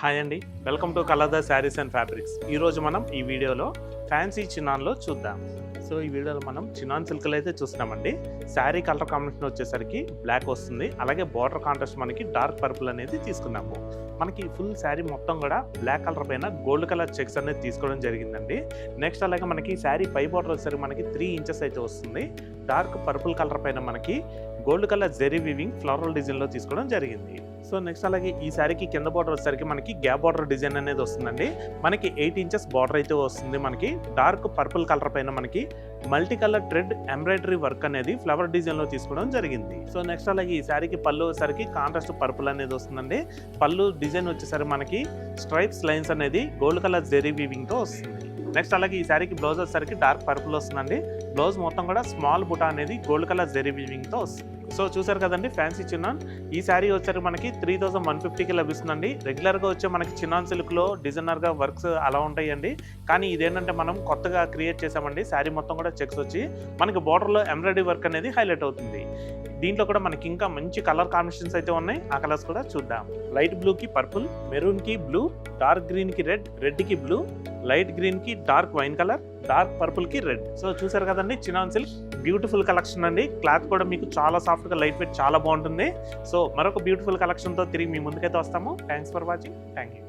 Hi అండి, welcome to కలర్దా sarees and fabrics. ఈరోజు మనం ఈ వీడియోలో ఫ్యాన్సీ చినాన్లో చూద్దాం. సో ఈ వీడియోలో మనం చినాన్ సిల్క్లు అయితే చూస్తున్నామండి. శారీ కలర్ కాంబినేషన్ వచ్చేసరికి బ్లాక్ వస్తుంది, అలాగే బార్డర్ కాంట్రాస్ట్ మనకి డార్క్ పర్పుల్ అనేది తీసుకున్నాము. మనకి ఫుల్ శారీ మొత్తం కూడా బ్లాక్ కలర్ పైన గోల్డ్ కలర్ చెక్స్ అనేది తీసుకోవడం జరిగిందండి. నెక్స్ట్ అలాగే మనకి శారీ పై బార్డర్ వచ్చేసరికి మనకి 3 ఇంచెస్ అయితే వస్తుంది. డార్క్ పర్పుల్ కలర్ పైన మనకి gold colour zari weaving floral డిజైన్లో తీసుకోవడం జరిగింది. సో నెక్స్ట్ అలాగే ఈ శారీకి కింద బార్డర్ వచ్చేసరికి మనకి గ్యాప్ బార్డర్ డిజైన్ అనేది వస్తుందండి. మనకి 8 ఇంచెస్ బార్డర్ అయితే వస్తుంది. మనకి డార్క్ పర్పుల్ కలర్ పైన మనకి multi colour thread embroidery work అనేది ఫ్లవర్ డిజైన్లో తీసుకోవడం జరిగింది. సో నెక్స్ట్ అలాగే ఈ శారీకి పళ్ళు వచ్చేసరికి కాంట్రాస్ట్ పర్పుల్ అనేది వస్తుందండి. పళ్ళు డిజైన్ వచ్చేసరికి మనకి స్ట్రైప్స్ లైన్స్ అనేది గోల్డ్ కలర్ జెరీ వీవింగ్తో వస్తుంది. నెక్స్ట్ అలాగే ఈ శారీకి బ్లౌజ్ వచ్చేసరికి డార్క్ పర్పుల్ వస్తుందండి. బ్లౌజ్ మొత్తం కూడా స్మాల్ బుటా అనేది గోల్డ్ కలర్ జెరీ వీవింగ్తో వస్తుంది. సో చూసారు కదండి ఫ్యాన్సీ చిన్నాన్. ఈ శారీ వచ్చేసరికి మనకి 3150కి లభిస్తుందండి. రెగ్యులర్గా వచ్చే మనకి చిన్నాన్ సిల్క్లో డిజైనర్గా వర్క్స్ అలా ఉంటాయండి. కానీ ఇదేంటంటే మనం కొత్తగా క్రియేట్ చేసామండి. శారీ మొత్తం కూడా చెక్స్ వచ్చి మనకి బార్డర్లో ఎంబ్రాయిడరీ వర్క్ అనేది హైలైట్ అవుతుంది. దీంట్లో కూడా మనకి ఇంకా మంచి కలర్ కాంబినేషన్స్ అయితే ఉన్నాయి. ఆ కలర్స్ కూడా చూద్దాం. లైట్ బ్లూకి పర్పుల్, మెరూన్కి బ్లూ, డార్క్ గ్రీన్కి రెడ్, రెడ్కి బ్లూ, లైట్ గ్రీన్కి డార్క్ వైన్ కలర్, డార్క్ పర్పుల్కి రెడ్. సో చూసారు కదండి చినాన్ సిల్క్ బ్యూటిఫుల్ కలెక్షన్ అండి. క్లాత్ కూడా మీకు చాలా సాఫ్ట్గా లైట్ వెయిట్ చాలా బాగుంటుంది. సో మరొక బ్యూటిఫుల్ కలెక్షన్తో తిరిగి మీ ముందుకైతే వస్తాము. Thanks for watching. Thank you.